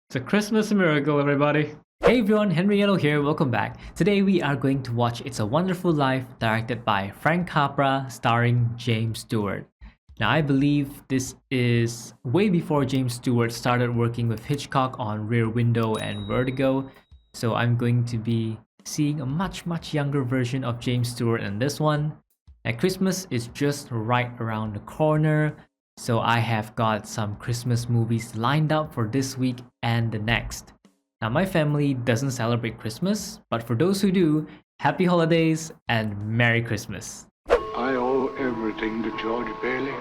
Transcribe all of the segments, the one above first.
It's a Christmas miracle, everybody. Hey everyone, Henry Yellow here, welcome back. Today we are going to watch It's a Wonderful Life, directed by Frank Capra, starring James Stewart. Now I believe this is way before James Stewart started working with Hitchcock on Rear Window and Vertigo, so I'm going to be seeing a much younger version of James Stewart in this one. And Christmas is just right around the corner, so I have got some Christmas movies lined up for this week and the next. Now my family doesn't celebrate Christmas, but for those who do, happy holidays and Merry Christmas. I owe everything to George Bailey.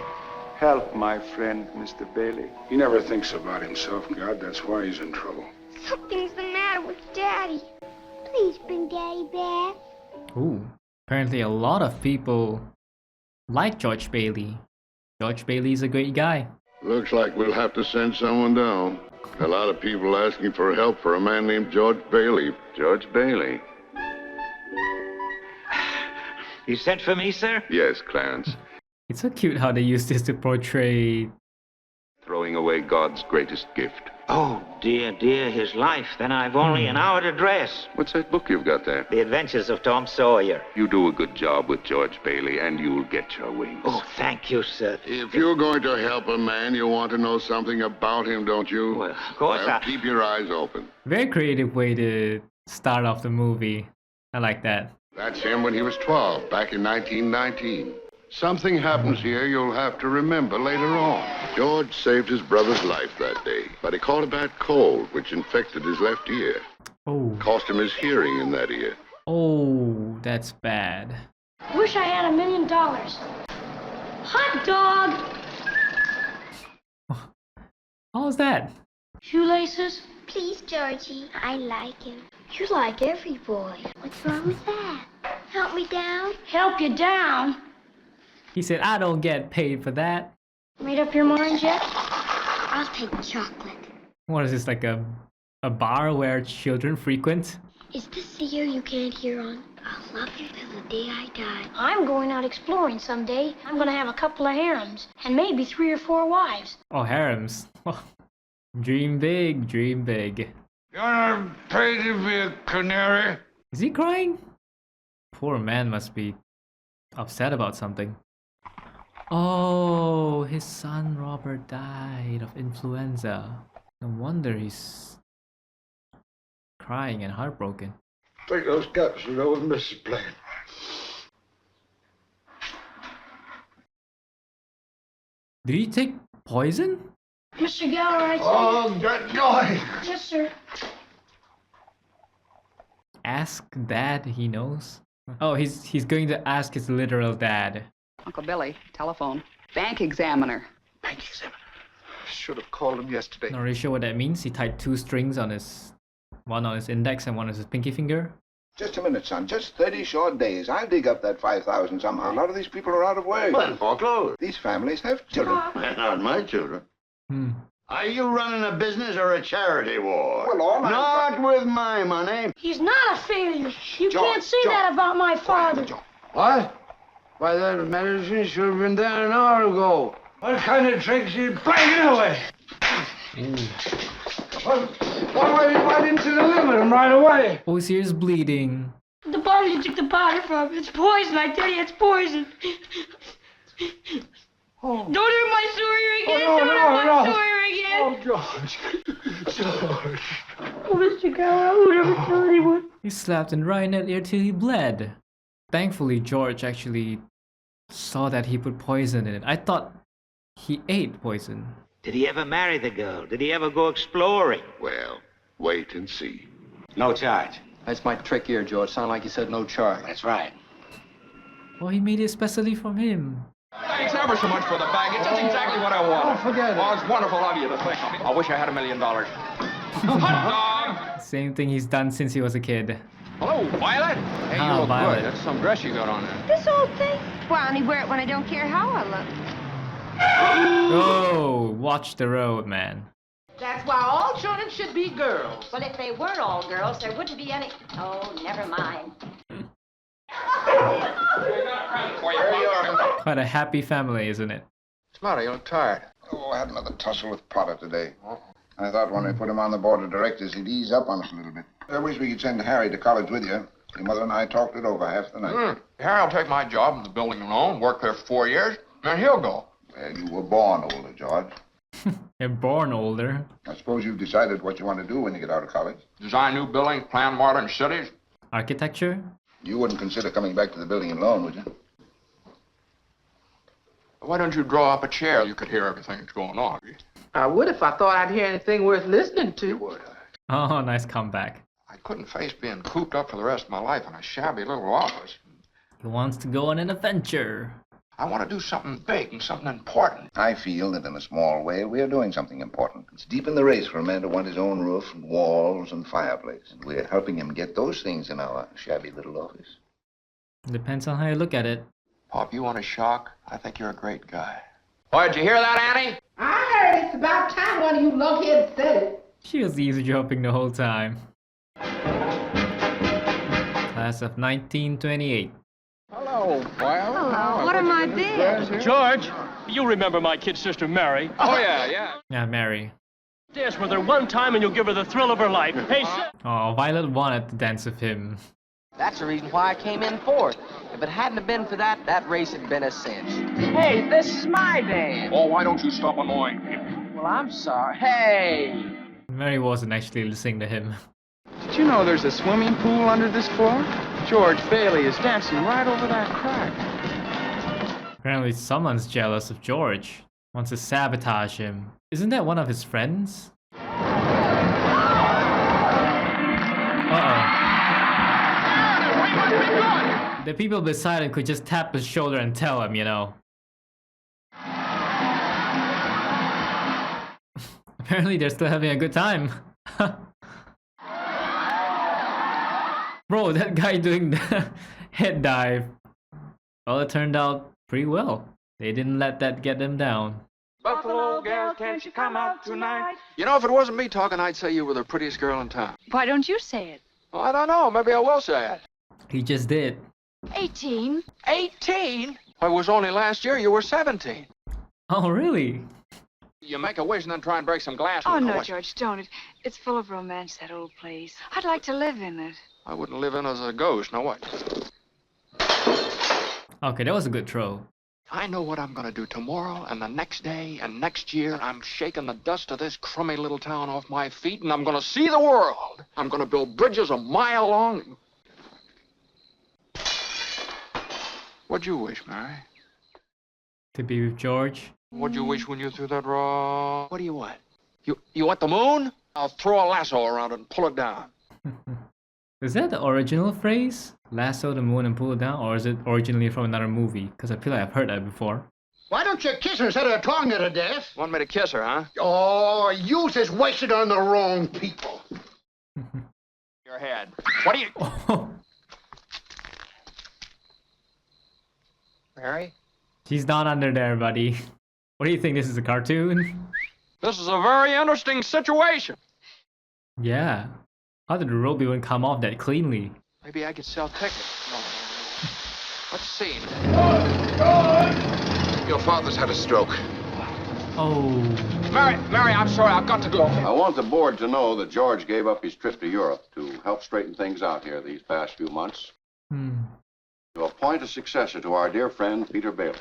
Help my friend, Mr. Bailey. He never thinks about himself, God. That's why he's in trouble. Something's the matter with Daddy. Please bring Daddy back. Ooh, apparently a lot of people like George Bailey. George Bailey is a great guy. Looks like we'll have to send someone down. A lot of people asking for help for a man named George Bailey. George Bailey. You sent for me, sir? Yes, Clarence. It's so cute how they use this to portray... Throwing away God's greatest gift. Oh, dear, his life. Then I've only an hour to dress. What's that book you've got there? The Adventures of Tom Sawyer. You do a good job with George Bailey, and you'll get your wings. Oh, thank you, sir. If you're going to help a man, you want to know something about him, don't you? Well, of course Well, keep your eyes open. Very creative way to start off the movie. I like that. That's him when he was 12, back in 1919. Something happens here you'll have to remember later on. George saved his brother's life that day, but he caught a bad cold, which infected his left ear. Oh. Cost him his hearing in that ear. Oh, that's bad. Wish I had $1 million. Hot dog. How's that? Shoelaces? Please, Georgie. I like him. You like every boy. What's wrong with that? Help me down? Help you down? He said, I don't get paid for that. Made up your mind yet? I'll take chocolate. What is this, like a bar where children frequent? Is this the year you can't hear on? I'll love you till the day I die. I'm going out exploring someday. I'm going to have a couple of harems and maybe 3 or 4 wives. Oh, harems. Dream big, dream big. You're not paid to be a canary. Is he crying? Poor man must be upset about something. Oh, his son Robert died of influenza. No wonder he's crying and heartbroken. Take those capsules over Mrs. Blaine. Did he take poison? Mr. Geller, I Oh, get going. Yes, sir. Ask dad, he knows. Oh, he's going to ask his literal dad. Uncle Billy, telephone. Bank examiner. Bank examiner. Should have called him yesterday. Not really sure what that means. He tied 2 strings on one on his index and one on his pinky finger. Just a minute, son. Just 30 short days. I'll dig up that 5,000 somehow. A lot of these people are out of work. Well, foreclosed. These families have children. Not my children. Hmm. Are you running a business or a charity war? Well, all I'm Not with my money. He's not a failure. You George, can't say George. that about my father. What? Why, that medicine should have been there an hour ago. What kind of tricks are you playing anyway? Why didn't you deliver him right away? Oh, his ear's bleeding. The bottle you took the powder from, it's poison. I tell you, it's poison. Oh. Don't hurt my Sawyer again. Oh, no, Don't hurt no, my no. Sawyer again. Oh, George. George. Oh, Mr. Geller, I would never tell anyone. He slapped him right in that ear till he bled. Thankfully, George actually saw that he put poison in it. I thought he ate poison. Did he ever marry the girl? Did he ever go exploring? Well, wait and see. No charge. That's my trick ear, George. Sound like you said no charge. That's right. Oh, he made it especially from him. Thanks ever so much for the bag. It's just exactly what I wanted. Oh, forget it. Oh, it's wonderful of you to think of me. I wish I had $1 million. Hot dog! Same thing he's done since he was a kid. Hello, Violet. Hey, you Ah, look Violet. good. That's some dress you got on there. This old thing? Well, I only wear it when I don't care how I look. Oh, watch the road, man. That's why all children should be girls. Well, if they were all girls, there wouldn't be any... Oh, never mind. Quite a happy family, isn't it? What's the matter? You look tired. Oh, I had another tussle with Potter today. I thought when we put him on the board of directors, he'd ease up on us a little bit. I wish we could send Harry to college with you. Your mother and I talked it over half the night. Harry will take my job in the building and loan, work there for 4 years, and he'll go. Well, you were born older, George. You're born older. I suppose you've decided what you want to do when you get out of college. Design new buildings, plan modern cities. Architecture? You wouldn't consider coming back to the building and loan, would you? Why don't you draw up a chair? You could hear everything that's going on. I would if I thought I'd hear anything worth listening to. Would. Oh, nice comeback. I couldn't face being cooped up for the rest of my life in a shabby little office. He wants to go on an adventure. I want to do something big and something important. I feel that in a small way, we're doing something important. It's deep in the race for a man to want his own roof and walls and fireplace. And we're helping him get those things in our shabby little office. Depends on how you look at it. Pop, you want a shock? I think you're a great guy. Boy, did you hear that, Annie? I heard it's about time one of you lunkheads said it. She was eavesdropping the whole time. Class of 1928. Hello, well. Hello, what am I there? George, you remember my kid sister Mary? Oh, yeah. Yeah, Mary. Dance with her one time and you'll give her the thrill of her life. Hey, sir. Oh, Violet wanted to dance with him. That's the reason why I came in fourth. If it hadn't have been for that, that race had been a cinch. Hey, this is my dance. Oh, why don't you stop annoying me? Well, I'm sorry. Hey. Mary wasn't actually listening to him. Did you know there's a swimming pool under this floor? George Bailey is dancing right over that crack. Apparently someone's jealous of George. Wants to sabotage him. Isn't that one of his friends? Uh-oh. The people beside him could just tap his shoulder and tell him, you know. Apparently they're still having a good time. Bro, that guy doing the head dive. Well, it turned out pretty well. They didn't let that get them down. Buffalo girl, can't you come out tonight? You know, if it wasn't me talking, I'd say you were the prettiest girl in town. Why don't you say it? Well, I don't know. Maybe I will say it. He just did. 18. 18? Why, it was only last year you were 17. Oh, really? You make a wish and then try and break some glass. Oh, no, George, don't. It's full of romance, that old place. I'd like to live in it. I wouldn't live in as a ghost, now what? Okay, that was a good throw. I know what I'm gonna do tomorrow and the next day and next year. I'm shaking the dust of this crummy little town off my feet and I'm gonna see the world. I'm gonna build bridges a mile long. What'd you wish, Mary? To be with George. What'd you wish when you threw that rock? What do you want? You want the moon? I'll throw a lasso around it and pull it down. Is that the original phrase? Lasso the moon and pull it down? Or is it originally from another movie? Because I feel like I've heard that before. Why don't you kiss her instead of talking her to death? Want me to kiss her, huh? Oh, use is wasted on the wrong people. Your head. What do you... Mary? She's not under there, buddy. What do you think? This is a cartoon? This is a very interesting situation. Yeah. How did the rope even come off that cleanly? Maybe I could sell tickets. No. Let's see. Your father's had a stroke. Oh. Mary, I'm sorry. I've got to go. I want the board to know that George gave up his trip to Europe to help straighten things out here these past few months. To appoint a successor to our dear friend, Peter Bailey.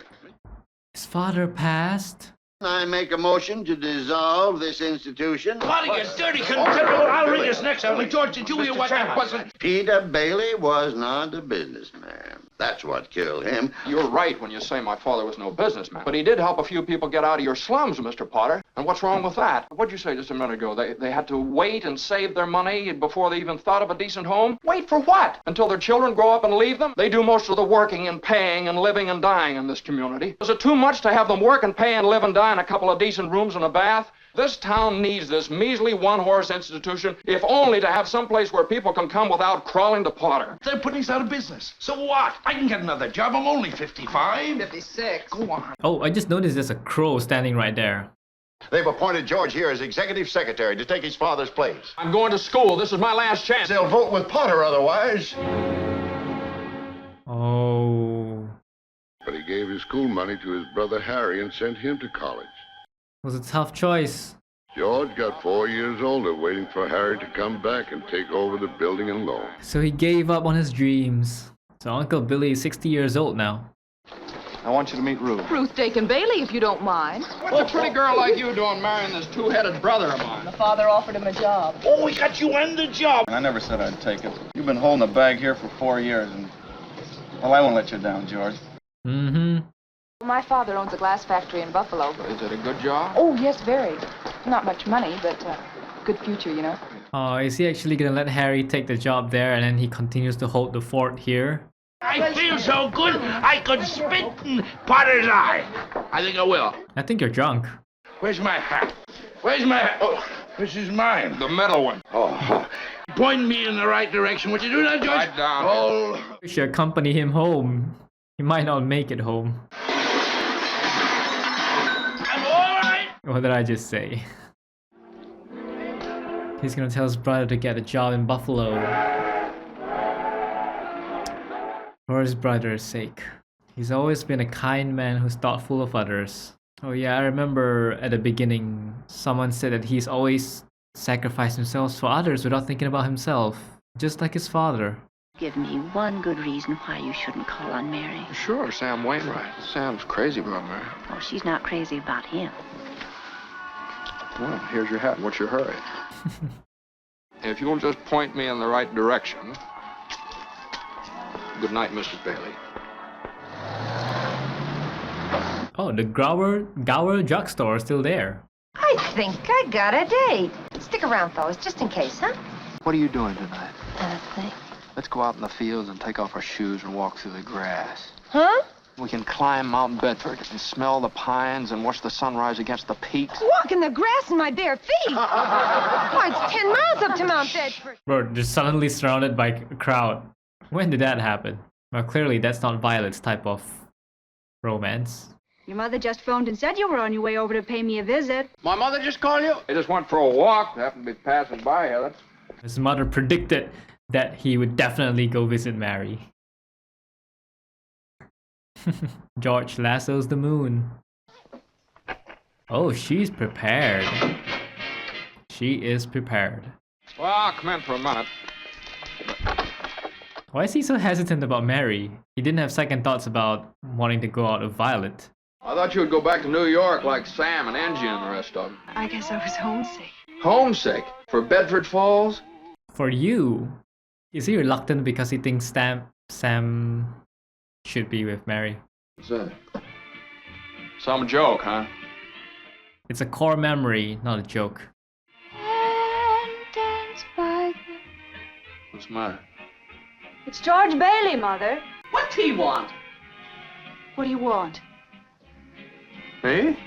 His father passed? I make a motion to dissolve this institution. Bloody, you dirty contemptible! I'll read this next one. George, did you hear what that wasn't? Peter Bailey was not a businessman. That's what killed him. You're right when you say my father was no businessman. But he did help a few people get out of your slums, Mr. Potter. And what's wrong with that? What'd you say just a minute ago? They had to wait and save their money before they even thought of a decent home? Wait for what? Until their children grow up and leave them? They do most of the working and paying and living and dying in this community. Is it too much to have them work and pay and live and die in a couple of decent rooms and a bath? This town needs this measly one-horse institution, if only to have some place where people can come without crawling to Potter. They're putting us out of business. So what? I can get another job. I'm only 55. 56. Go on. Oh, I just noticed there's a crow standing right there. They've appointed George here as executive secretary to take his father's place. I'm going to school. This is my last chance. They'll vote with Potter otherwise. Oh. But he gave his school money to his brother Harry and sent him to college. It was a tough choice. George got 4 years older waiting for Harry to come back and take over the building and loan. So he gave up on his dreams. So Uncle Billy is 60 years old now. I want you to meet Ruth. Ruth Dakin Bailey, if you don't mind. What's a pretty girl like you doing marrying this two-headed brother of mine? The father offered him a job. Oh, we got you on the job. I never said I'd take it. You've been holding the bag here for 4 years, and, well, I won't let you down, George. Mm-hmm. My father owns a glass factory in Buffalo. Is it a good job? Oh, yes, very. Not much money, but good future, you know. Oh, is he actually gonna let Harry take the job there and then he continues to hold the fort here? I feel so good, I could spit in Potter's eye. I think I will. I think you're drunk. Where's my hat? Where's my hat? Oh, this is mine. The middle one. Oh, point me in the right direction. What you do now, George? Right down. Oh. We should accompany him home. He might not make it home. I'm all right. What did I just say? He's gonna tell his brother to get a job in Buffalo. For his brother's sake. He's always been a kind man who's thoughtful of others. Oh yeah, I remember at the beginning, someone said that he's always sacrificed himself for others without thinking about himself. Just like his father. Give me one good reason why you shouldn't call on Mary. Sure, Sam Wainwright. Sam's crazy about Mary. Oh, she's not crazy about him. Well, here's your hat. What's your hurry? If you'll just point me in the right direction. Good night, Mrs. Bailey. Oh, the Gower drugstore is still there. I think I got a date. Stick around, fellas, just in case, huh? What are you doing tonight? Nothing. Let's go out in the fields and take off our shoes and walk through the grass. Huh? We can climb Mount Bedford and smell the pines and watch the sunrise against the peaks. Walk in the grass in my bare feet. Why, it's 10 miles up to Mount Bedford. Bro, they're suddenly surrounded by a crowd. When did that happen? Well, clearly that's not Violet's type of romance. Your mother just phoned and said you were on your way over to pay me a visit. My mother just called you? I just went for a walk. Happened to be passing by here. His mother predicted that he would definitely go visit Mary. George lassos the moon. Oh, she's prepared. She is prepared. Well, I'll come in for a minute. Why is he so hesitant about Mary? He didn't have second thoughts about wanting to go out with Violet. I thought you would go back to New York like Sam and Angie and the rest of them. I guess I was homesick. Homesick? For Bedford Falls? For you? Is he reluctant because he thinks Sam should be with Mary? What's that? Some joke, huh? It's a core memory, not a joke. What's the matter? It's George Bailey, Mother. What's he want? What do you want? Me?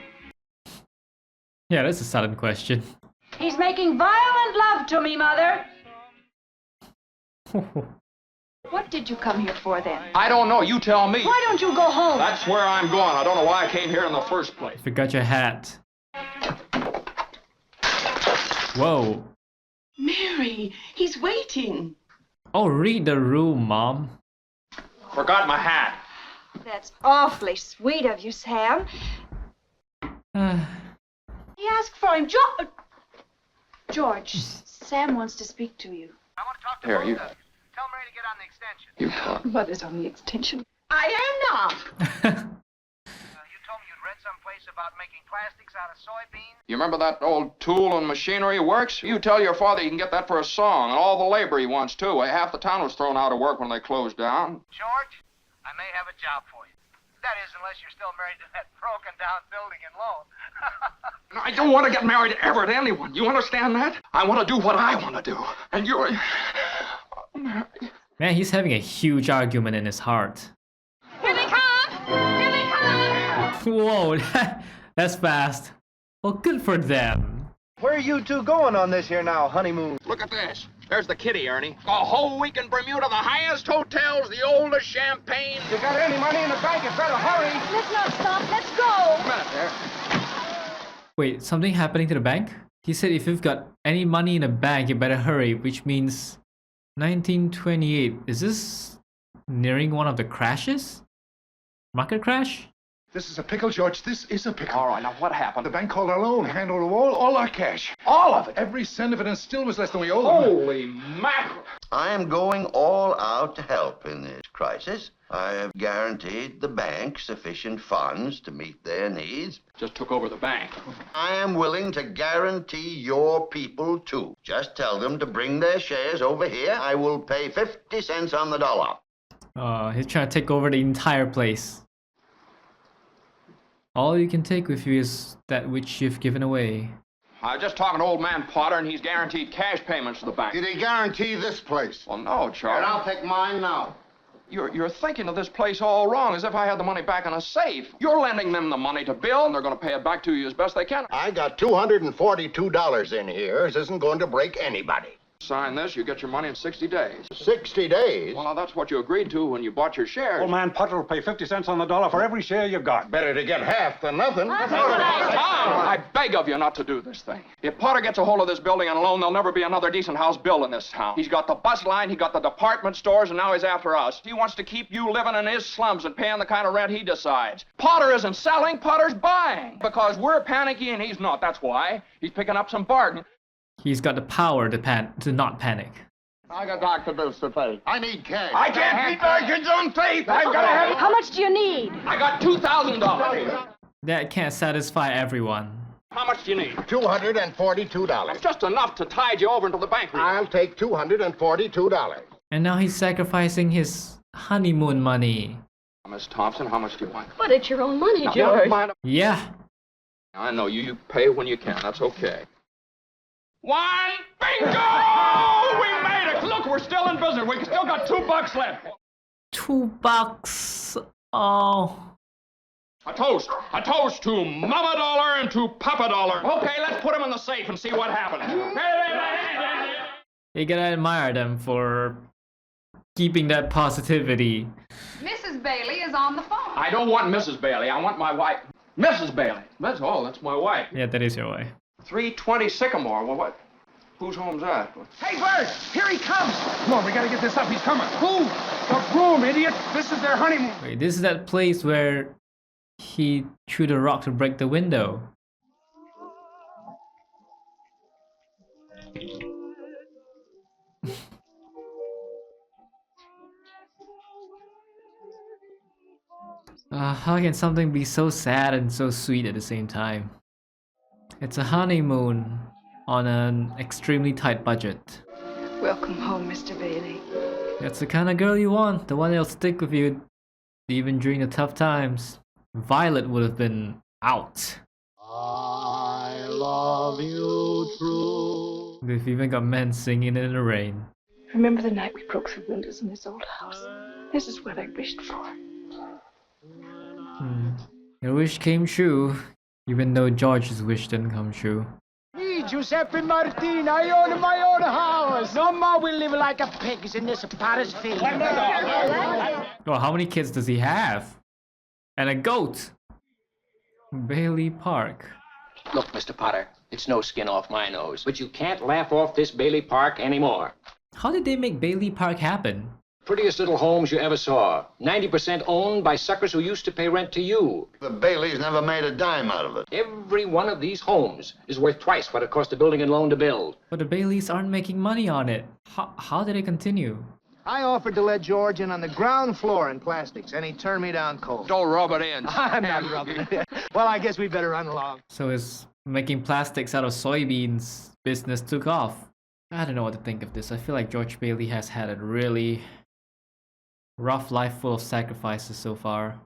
Yeah, that's a sudden question. He's making violent love to me, Mother. What did you come here for, then? I don't know. You tell me. Why don't you go home? That's where I'm going. I don't know why I came here in the first place. Forgot your hat. Whoa. Mary, he's waiting. Oh, read the room, Mom. Forgot my hat. That's awfully sweet of you, Sam. He asked for him. George, Sam wants to speak to you. I want to talk to Here, Hulda. you. Tell Mary to get on the extension. You talk. Mother's on the extension. I am not. You told me you'd read someplace about making plastics out of soybeans. You remember that old Tool and Machinery Works? You tell your father you can get that for a song, and all the labor he wants, too. Half the town was thrown out of work when they closed down. George, I may have a job for you. That is, unless you're still married to that broken-down building and loan. I don't want to get married ever to anyone. You understand that? I want to do what I want to do. And you're... Man, he's having a huge argument in his heart. Here they come! Here they come! Whoa, that's fast. Well, good for them. Where are you two going on this here now, honeymoon? Look at this. There's the kitty, Ernie. A whole week in Bermuda, the highest hotels, the oldest champagne. You got any money in the bank? You better hurry. Let's not stop. Let's go. A minute there. Wait, something happening to the bank? He said if you've got any money in the bank, you better hurry, which means 1928. Is this nearing one of the crashes? Market crash? This is a pickle, George. This is a pickle. All right, now what happened? The bank called our loan, handed over all our cash. All of it? Every cent of it, and still was less than we owed them. Holy mackerel! I am going all out to help in this crisis. I have guaranteed the bank sufficient funds to meet their needs. Just took over the bank. I am willing to guarantee your people, too. Just tell them to bring their shares over here. I will pay 50 cents on the dollar. He's trying to take over the entire place. All you can take with you is that which you've given away. I was just talking to old man Potter, and he's guaranteed cash payments to the bank. Did he guarantee this place? Well, no, Charlie. And I'll take mine now. You're thinking of this place all wrong, as if I had the money back in a safe. You're lending them the money to Bill, and they're going to pay it back to you as best they can. I got $242 in here. This isn't going to break anybody. Sign this, you get your money in 60 days. 60 days? Well, now, that's what you agreed to when you bought your shares. Old man Potter will pay 50 cents on the dollar for every share you've got. Better to get half than nothing. Tom, I beg of you not to do this thing. If Potter gets a hold of this building on a loan, there'll never be another decent house built in this town. He's got the bus line, he got the department stores, and now he's after us. He wants to keep you living in his slums and paying the kind of rent he decides. Potter isn't selling, Potter's buying. Because we're panicky and he's not, that's why. He's picking up some bargain. He's got the power to not panic. I got doctor bills to pay. I need cash. I can't keep my kids on faith. I've got to have... How much do you need? I got $2,000. That can't satisfy everyone. How much do you need? $242. Just enough to tide you over until the bank. I'll take $242. And now he's sacrificing his honeymoon money. Miss Thompson, how much do you want? But it's your own money, Now, George. never mind. Yeah. I know you pay when you can. That's okay. One bingo! We made it! Look, we're still in business. We still got $2 left. $2. Oh. A toast to Mama Dollar and to Papa Dollar. Okay, let's put them in the safe and see what happens. You gotta admire them for keeping that positivity. Mrs. Bailey is on the phone. I don't want Mrs. Bailey. I want my wife. Mrs. Bailey. That's my wife. Yeah, that is your wife. 320 Sycamore. Well, what? Whose home's that? Hey, Bert, here he comes. Come on, we gotta get this up. He's coming. Who? The groom, idiot. This is their honeymoon. Wait, this is that place where he threw the rock to break the window. How can something be so sad and so sweet at the same time? It's a honeymoon on an extremely tight budget. Welcome home, Mr. Bailey. That's the kind of girl you want, the one that'll stick with you even during the tough times. Violet would have been out. I love you true. They've even got men singing in the rain. Remember the night we broke through windows in this old house? This is what I wished for. Your wish came true, even though George's wish didn't come true. Me, Giuseppe Martini, I own my own house. No more we live like a pigs in this Paris field. Well, how many kids does he have? And a goat. Bailey Park. Look, Mr. Potter, it's no skin off my nose, but you can't laugh off this Bailey Park anymore. How did they make Bailey Park happen? Prettiest little homes you ever saw. 90% owned by suckers who used to pay rent to you. The Baileys never made a dime out of it. Every one of these homes is worth twice what it cost a building and loan to build. But the Baileys aren't making money on it. How did they continue? I offered to let George in on the ground floor in plastics, and he turned me down cold. Don't rub it in. I'm not rubbing it in. Well, I guess we better run along. So his making plastics out of soybeans business took off. I don't know what to think of this. I feel like George Bailey has had a really rough life full of sacrifices so far.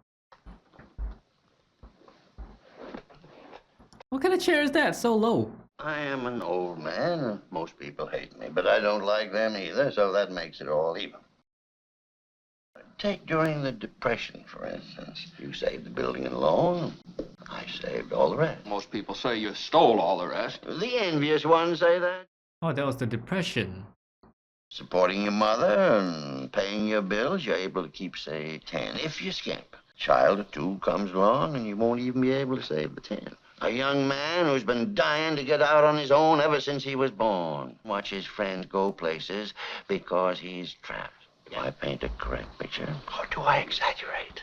What kind of chair is that? So low. I am an old man, and most people hate me, but I don't like them either, so that makes it all even. Take during the Depression, for instance. You saved the building and loan. I saved all the rest. Most people say you stole all the rest. The envious ones say that. Oh, that was the Depression. Supporting your mother and paying your bills, you're able to keep, say, 10, if you skimp. A child or two comes along, and you won't even be able to save the 10. A young man who's been dying to get out on his own ever since he was born. Watch his friends go places because he's trapped. Do I paint a correct picture, or do I exaggerate?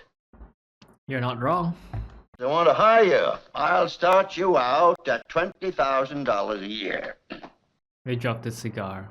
You're not wrong. They want to hire you. I'll start you out at $20,000 a year. They dropped the cigar.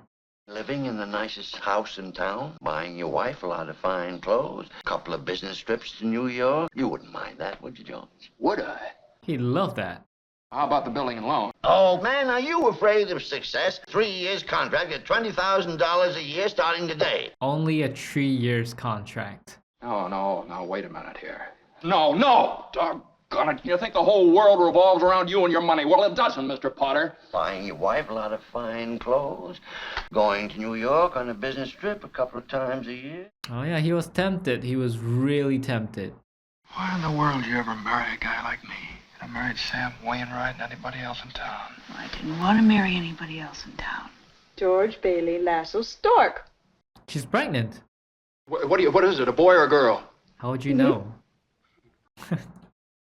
Living in the nicest house in town, buying your wife a lot of fine clothes, a couple of business trips to New York. You wouldn't mind that, would you, Jones? Would I? He'd love that. How about the building and loan? Oh, man, are you afraid of success? 3 years contract at $20,000 a year starting today. Only a 3 years contract. No, wait a minute here. No, doggone it. You think the whole world revolves around you and your money? Well, it doesn't, Mr. Potter. Buying your wife a lot of fine clothes, going to New York on a business trip a couple of times a year. Oh yeah, he was tempted. He was really tempted. Why in the world did you ever marry a guy like me? I married Sam Wainwright and anybody else in town. I didn't want to marry anybody else in town. George Bailey Lasso Stork. She's pregnant. What is it, a boy or a girl? How would you know?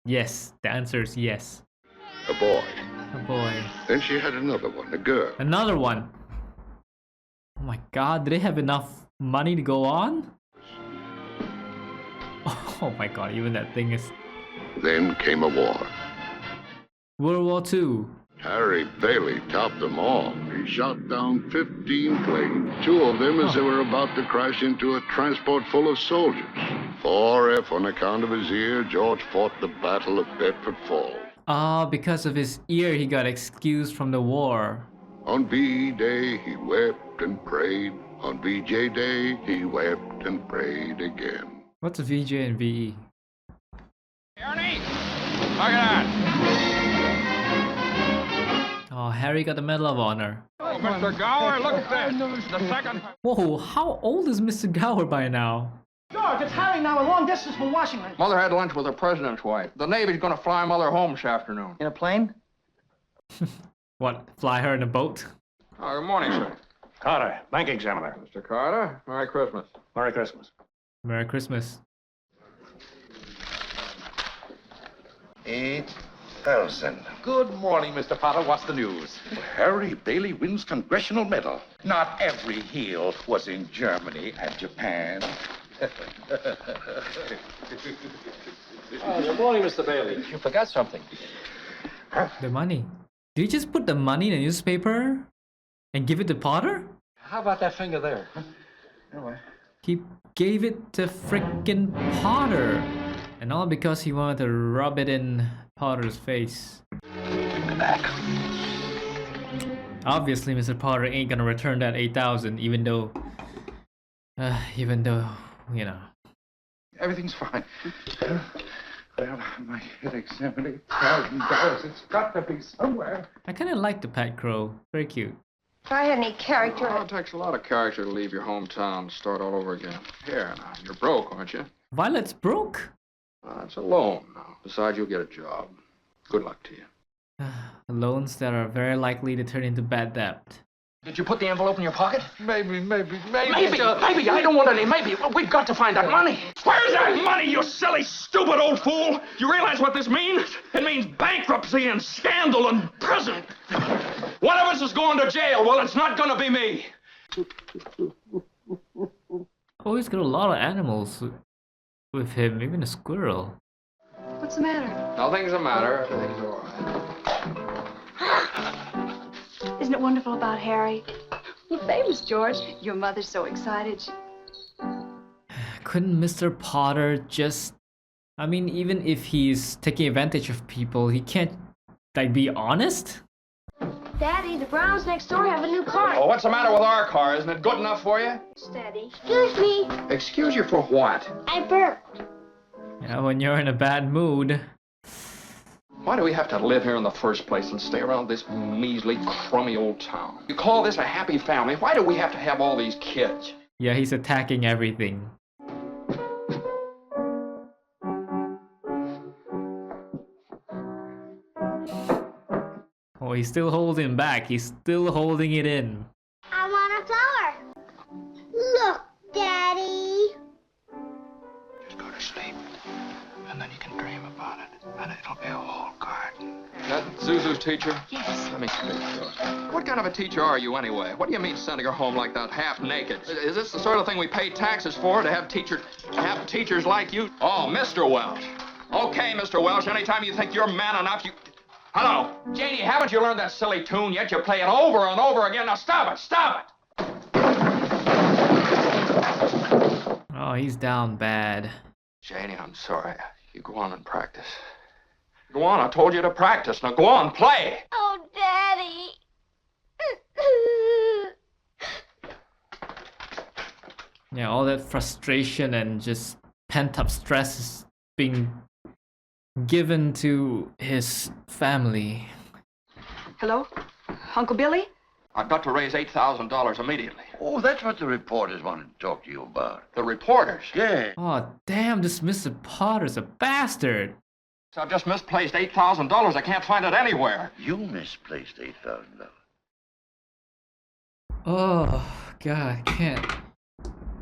Yes, the answer is yes. A boy. A boy. Then she had another one, a girl. Another one. Oh my god, do they have enough money to go on? Oh my god, even that thing is... Then came a war. World War II. Harry Bailey topped them all. He shot down 15 planes, 2 of them as they were about to crash into a transport full of soldiers. 4F on account of his ear, George fought the Battle of Bedford Falls. Because of his ear, he got excused from the war. On VE Day, he wept and prayed. On VJ Day, he wept and prayed again. What's a VJ and VE? Ernie! Look at that! Oh, Harry got the Medal of Honor. Oh, Mr. Gower, look at this! The second... Whoa, how old is Mr. Gower by now? George, it's Harry now, a long distance from Washington. Mother had lunch with the president's wife. The Navy's gonna fly Mother home this afternoon. In a plane? What, fly her in a boat? Oh, good morning, sir. Carter, bank examiner. Mr. Carter, Merry Christmas. Merry Christmas. Merry Christmas. 8,000. Good morning, Mr. Potter. What's the news? Harry Bailey wins congressional medal. Not every heel was in Germany and Japan. Good morning, Mr. Bailey. You forgot something. The money. Did you just put the money in a newspaper and give it to Potter? How about that finger there? He gave it to frickin' Potter. And all because he wanted to rub it in Potter's face. Back. Obviously, Mr. Potter ain't gonna return that 8,000, even though, you know. Everything's fine. Well, my headache's $70,000. It's got to be somewhere. I kinda like the Pat Crow. Very cute. If I had any character... Well, it takes a lot of character to leave your hometown and start all over again. Here, now, you're broke, aren't you? Violet's broke? It's a loan now. Besides, you'll get a job. Good luck to you. Loans that are very likely to turn into bad debt. Did you put the envelope in your pocket? Maybe. Maybe. I don't want any maybe. We've got to find that money. Where's that money, you silly, stupid old fool? You realize what this means? It means bankruptcy and scandal and prison. One of us is going to jail. Well, it's not going to be me. Oh, he's got a lot of animals with him, even a squirrel. What's the matter? Nothing's the matter. Everything's all right. Isn't it wonderful about Harry? You're famous, George. Your mother's so excited. Couldn't Mr. Potter just... I mean, even if he's taking advantage of people, he can't, like, be honest? Daddy, the Browns next door have a new car. Oh, what's the matter with our car? Isn't it good enough for you? Steady. Excuse me. Excuse you for what? I burped. Yeah, when you're in a bad mood. Why do we have to live here in the first place and stay around this measly, crummy old town? You call this a happy family? Why do we have to have all these kids? Yeah, he's attacking everything. Oh, he's still holding back. He's still holding it in. I want a flower. Look, Daddy. Just go to sleep, and then you can dream about it, and it'll be a whole garden. That Zuzu's teacher? Yes. Let me speak to her. What kind of a teacher are you anyway? What do you mean sending her home like that, half naked? Is this the sort of thing we pay taxes for, to have teachers like you? Oh, Mr. Welch. Okay, Mr. Welsh, anytime you think you're man enough, you... Hello? Janie, haven't you learned that silly tune yet? You play it over and over again. Now stop it! Stop it! Oh, he's down bad. Janie, I'm sorry. You go on and practice. Go on, I told you to practice. Now go on, play! Oh, Daddy. Yeah, all that frustration and just pent-up stress is being given to his family. Hello? Uncle Billy? I've got to raise $8,000 immediately. Oh, that's what the reporters wanted to talk to you about. The reporters? Yeah. Oh, damn, this Mr. Potter's a bastard. So I've just misplaced $8,000. I can't find it anywhere. You misplaced $8,000. Oh, God, I can't.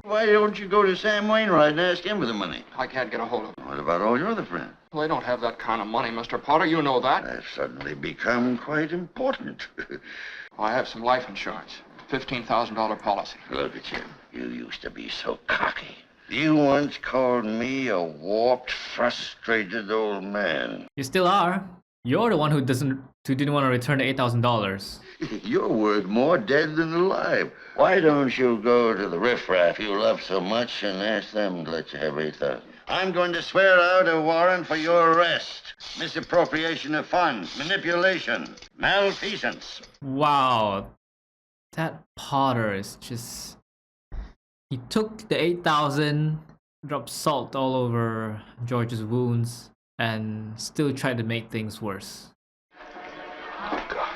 Why don't you go to Sam Wainwright and ask him for the money? I can't get a hold of them. What about all your other friends? Well, they don't have that kind of money, Mr. Potter. You know that. That's suddenly become quite important. Well, I have some life insurance. $15,000 policy. Look at you. You used to be so cocky. You once called me a warped, frustrated old man. You still are. You're the one who didn't want to return the $8,000. You're worth more dead than alive. Why don't you go to the riffraff you love so much and ask them to let you have $8,000? I'm going to swear out a warrant for your arrest. Misappropriation of funds, manipulation, malfeasance. Wow. That Potter is just... He took the 8,000, dropped salt all over George's wounds, and still tried to make things worse. Oh, God.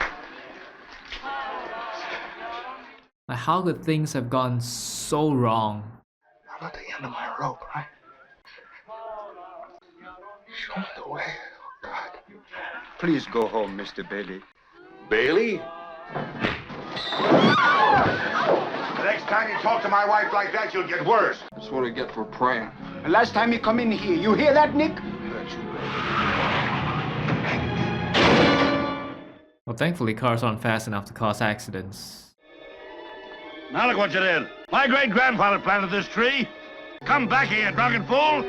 Like, how could things have gone so wrong? I'm at the end of my rope, right? Show me the way. Oh, God. Please go home, Mr. Bailey. Bailey? The next time you talk to my wife like that, you'll get worse. That's what we get for praying. The last time you come in here, you hear that, Nick? Well, thankfully cars aren't fast enough to cause accidents. Now look what you did. My great-grandfather planted this tree. Come back here, drunken fool.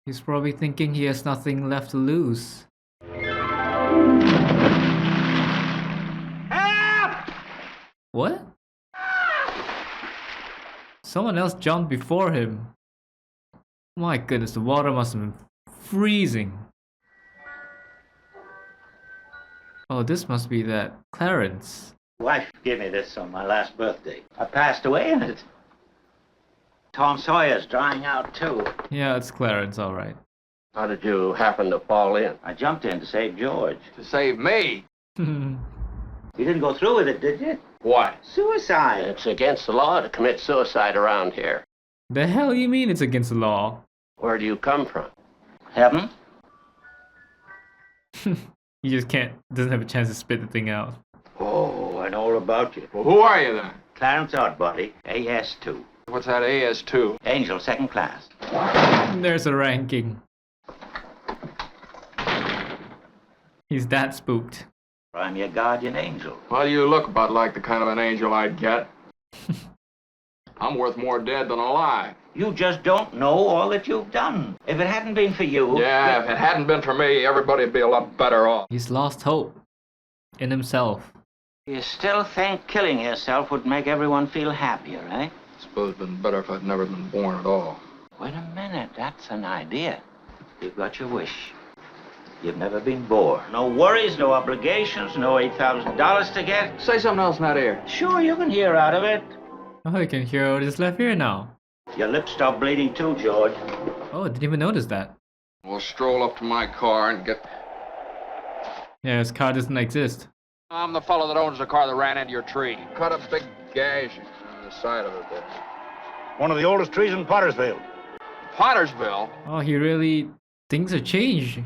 He's probably thinking he has nothing left to lose. Help! What? Someone else jumped before him. My goodness, the water must have been freezing. Oh, this must be that Clarence. Wife gave me this on my last birthday. I passed away in it. Tom Sawyer's drying out too. Yeah, it's Clarence, alright. How did you happen to fall in? I jumped in to save George. To save me? You didn't go through with it, did you? What? Suicide. It's against the law to commit suicide around here. The hell you mean it's against the law? Where do you come from? Heaven? He just doesn't have a chance to spit the thing out. Oh, I know all about you. Well, who are you then? Clarence Oddbody, AS2. What's that AS2? Angel, second class. There's a ranking. He's that spooked. I'm your guardian angel. Well, you look about like the kind of an angel I'd get. I'm worth more dead than alive. You just don't know all that you've done. If it hadn't been for you... Yeah, if it hadn't been for me, everybody'd be a lot better off. He's lost hope in himself. You still think killing yourself would make everyone feel happier, eh? I suppose it'd been better if I'd never been born at all. Wait a minute, that's an idea. You've got your wish. You've never been bored. No worries, no obligations, no $8,000 to get. Say something else in that ear. Sure, you can hear out of it. Oh, you can hear out his left ear now. Your lips stop bleeding too, George. Oh, I didn't even notice that. We'll stroll up to my car and get... Yeah, his car doesn't exist. I'm the fellow that owns the car that ran into your tree. Cut a big gash on the side of it there. One of the oldest trees in Pottersville. Pottersville? Oh, he really... Things have changed.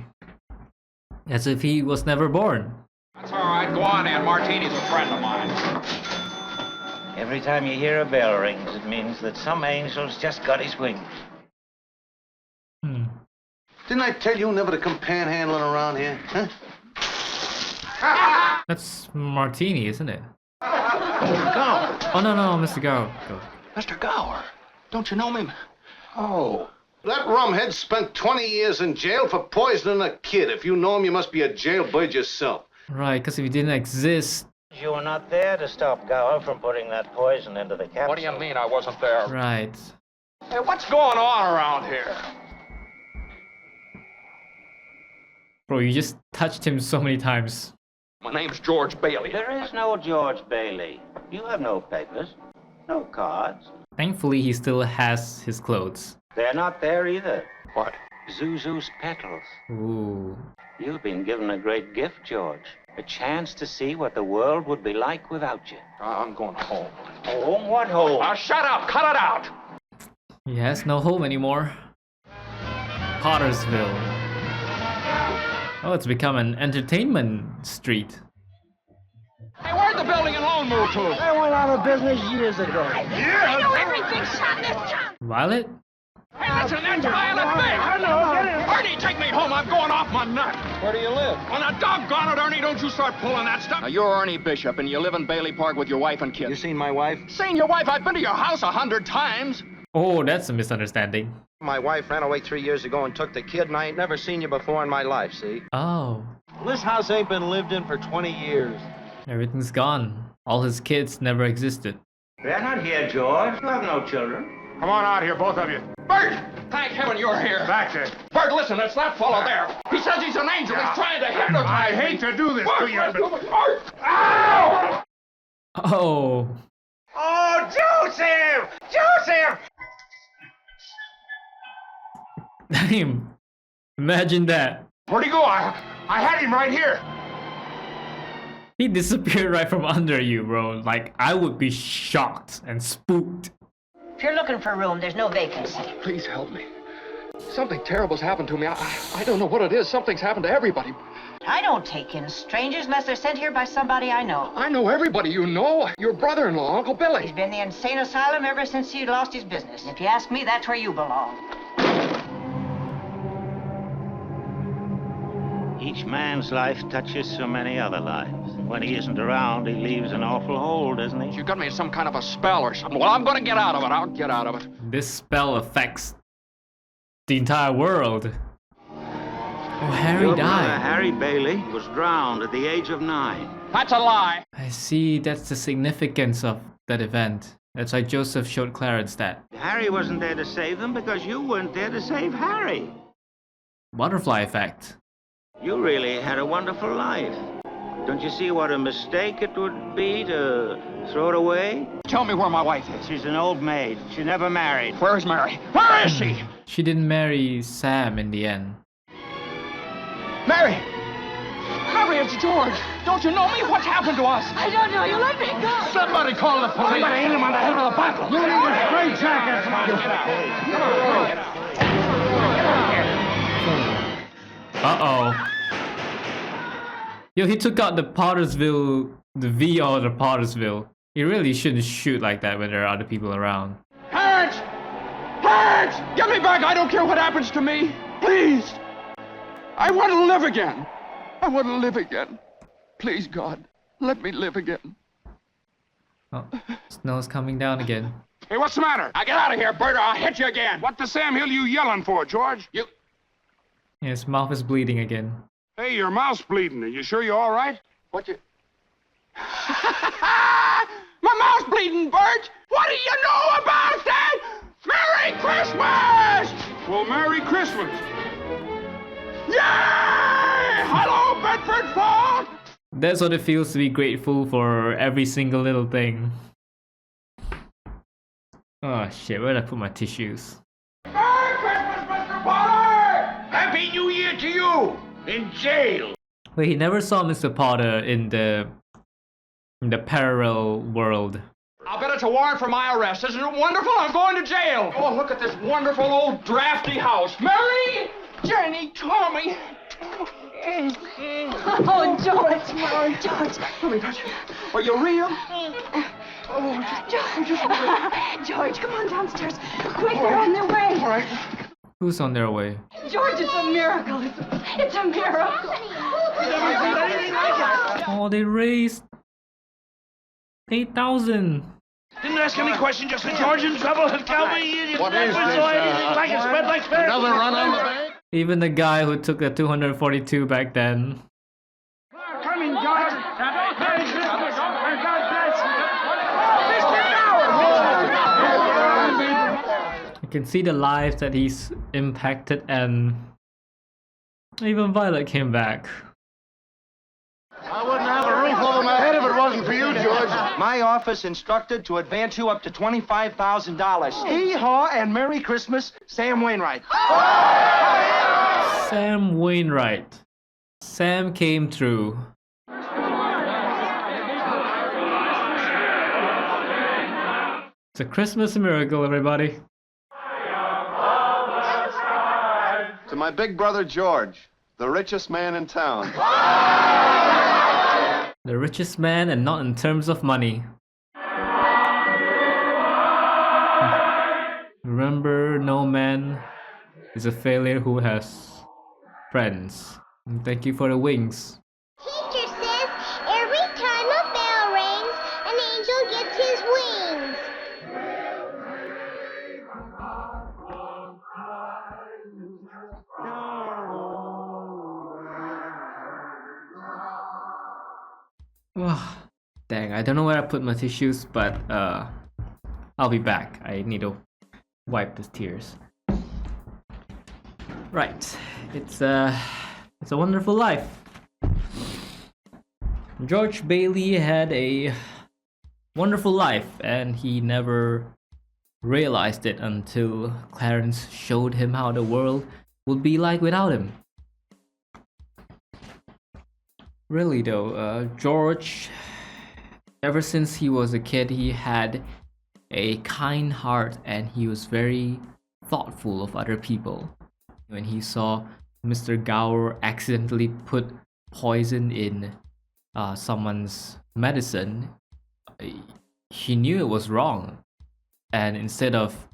As if he was never born. That's all right. Go on in. Martini's a friend of mine. Every time you hear a bell rings, it means that some angel's just got his wings. Didn't I tell you never to come panhandling around here? Huh? That's Martini, isn't it? Gower. Oh, no, Mr. Gower. Mr. Gower. Don't you know me? Oh. That rumhead spent 20 years in jail for poisoning a kid. If you know him, you must be a jailbird yourself. Right, because if he didn't exist... You were not there to stop Gower from putting that poison into the capsule. What do you mean I wasn't there? Right. Hey, what's going on around here? Bro, you just touched him so many times. My name's George Bailey. There is no George Bailey. You have no papers, no cards. Thankfully, he still has his clothes. They're not there either. What? Zuzu's petals. Ooh. You've been given a great gift, George. A chance to see what the world would be like without you. I'm going home. Home? What home? Shut up! Cut it out! He has no home anymore. Pottersville. Oh, it's become an entertainment street. Hey, where'd the building and loan move to? They went out of business years ago. I know every big shot in this town. Violet? Hey, listen, that's Violet Big! I know, get it. Ernie, take me home. I'm going off my nut. Where do you live? On a doggone it, Ernie, don't you start pulling that stuff. Now, you're Ernie Bishop, and you live in Bailey Park with your wife and kids. You seen my wife? Seen your wife? I've been to your house 100 times. Oh, that's a misunderstanding. My wife ran away 3 years ago and took the kid, and I ain't never seen you before in my life, see? Oh. This house ain't been lived in for 20 years. Everything's gone. All his kids never existed. They're not here, George. You have no children. Come on out here, both of you. Bert! Thank heaven you're here. Back there. Bert, listen, it's that fellow there. He says he's an angel. He's trying to hypnotize I me. hate to do this to you, but... Bert! Ow! Oh. Oh, Joseph! Joseph! Damn. Imagine that. Where'd he go? I had him right here. He disappeared right from under you, bro. Like, I would be shocked and spooked. If you're looking for a room, there's no vacancy. Please help me. Something terrible's happened to me. I don't know what it is. Something's happened to everybody. I don't take in strangers unless they're sent here by somebody I know. I know everybody you know. Your brother-in-law, Uncle Billy. He's been in the insane asylum ever since he lost his business. If you ask me, that's where you belong. Each man's life touches so many other lives. When he isn't around, he leaves an awful hole, doesn't he? You got me in some kind of a spell or something. Well, I'm gonna get out of it. I'll get out of it. This spell affects the entire world. Oh, Harry Your died. brother, Harry Bailey, was drowned at the age of 9. That's a lie. I see, that's the significance of that event. That's why Joseph showed Clarence that. Harry wasn't there to save them because you weren't there to save Harry. Butterfly effect. You really had a wonderful life. Don't you see what a mistake it would be to throw it away? Tell me where my wife is. She's an old maid. She never married. Where's Mary? Where is she? She didn't marry Sam in the end. Mary! Mary, it's George. Don't you know me? What's happened to us? I don't know. You let me go. Somebody call the police. Somebody hit him on the head with a bottle. You need a straight jacket. Uh-oh. Yo, he took out the Pottersville, the VR of Pottersville. He really shouldn't shoot like that when there are other people around. Clarence! Clarence! Get me back! I don't care what happens to me. Please! I want to live again. I want to live again. Please, God, let me live again. Oh, snow's coming down again. Hey, what's the matter? Now get out of here, Bert, or I'll hit you again. What the Sam Hill you yelling for, George? You... Yeah, his mouth is bleeding again. Hey, your mouth's bleeding. Are you sure you're all right? What you... My mouth's bleeding, Bert! What do you know about that? Merry Christmas! Well, Merry Christmas. Yay! Hello, Bedford Falls! That's what it feels to be grateful for every single little thing. Oh shit, where did I put my tissues? Merry Christmas, Mr. Potter! Happy New Year to you! In jail! Wait, he never saw Mr. Potter in the parallel world. I'll bet it's a warrant for my arrest. Isn't it wonderful? I'm going to jail. Oh, look at this wonderful old drafty house. Mary, Jenny, Tommy. Oh, George. George. Let me touch you. Are you real? George, come on downstairs. Quick, they're on their way. All right. Who's on their way? George, it's a miracle. It's a miracle. Oh, they raised 8,000. Didn't ask any question, just a George in trouble and tell me you What never is saw this, anything like it spread like fair. Another run on the bank? Even the guy who took a 242 back then. Coming, George. Merry Christmas. And God bless you. You can see the lives that he's impacted, and even Violet came back. I wouldn't have a roof over my head if it wasn't for you, George. My office instructed to advance you up to $25,000. Hee-haw and Merry Christmas, Sam Wainwright. Sam Wainwright. Sam came through. It's a Christmas miracle, everybody. To my big brother George, the richest man in town. The richest man, and not in terms of money. Remember, no man is a failure who has friends. And thank you for the wings. Teacher says every time a bell rings, an angel gets his wings. Oh, dang, I don't know where I put my tissues, but I'll be back. I need to wipe the tears. Right, it's a wonderful life. George Bailey had a wonderful life, and he never realized it until Clarence showed him how the world would be like without him. Really though, George, ever since he was a kid, he had a kind heart, and he was very thoughtful of other people. When he saw Mr. Gower accidentally put poison in someone's medicine, he knew it was wrong. And instead of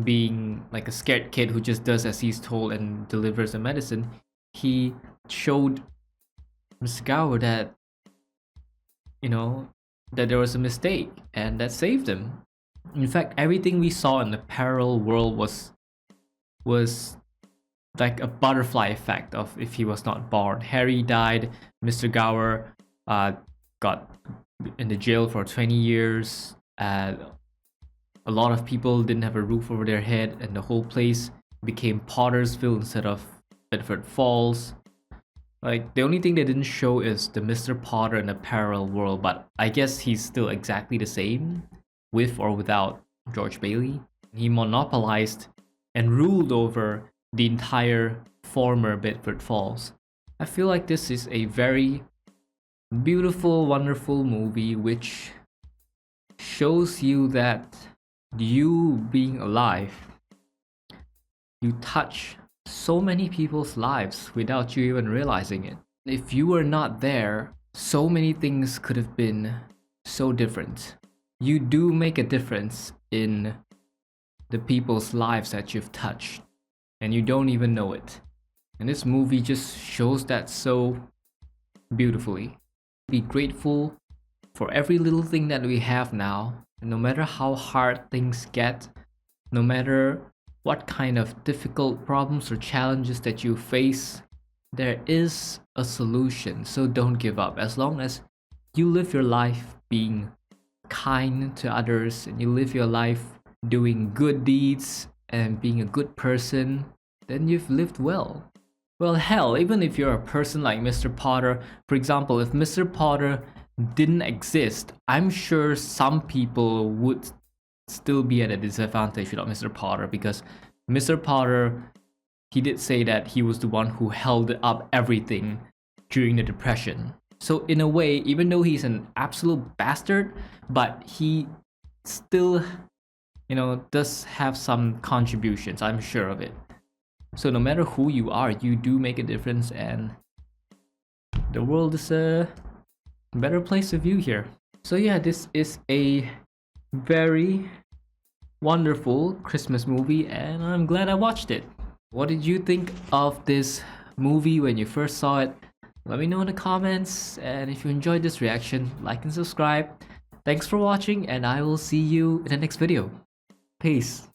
being like a scared kid who just does as he's told and delivers the medicine, he showed Mr. Gower that, you know, that there was a mistake, and that saved him. In fact, everything we saw in the parallel world was like a butterfly effect of if he was not born. Harry died, Mr. Gower got in the jail for 20 years, a lot of people didn't have a roof over their head, and the whole place became Pottersville instead of Bedford Falls. Like, the only thing they didn't show is the Mr. Potter in a parallel world, but I guess he's still exactly the same, with or without George Bailey. He monopolized and ruled over the entire former Bedford Falls. I feel like this is a very beautiful, wonderful movie which shows you that you being alive, you touch so many people's lives without you even realizing it. If you were not there, so many things could have been so different. You do make a difference in the people's lives that you've touched, and you don't even know it. And this movie just shows that so beautifully. Be grateful for every little thing that we have now, and no matter how hard things get, no matter what kind of difficult problems or challenges that you face, there is a solution. So don't give up. As long as you live your life being kind to others, and you live your life doing good deeds and being a good person, then you've lived well. Well, hell, even if you're a person like Mr. Potter, for example, if Mr. Potter didn't exist, I'm sure some people would still be at a disadvantage without Mr. Potter, because Mr. Potter, he did say that he was the one who held up everything during the Depression. So in a way, even though he's an absolute bastard, but he still, you know, does have some contributions, I'm sure of it. So no matter who you are, you do make a difference, and the world is a better place to view here. So yeah, this is a very wonderful Christmas movie, and I'm glad I watched it. What did you think of this movie when you first saw it? Let me know in the comments, and if you enjoyed this reaction, like and subscribe. Thanks for watching, and I will see you in the next video. Peace.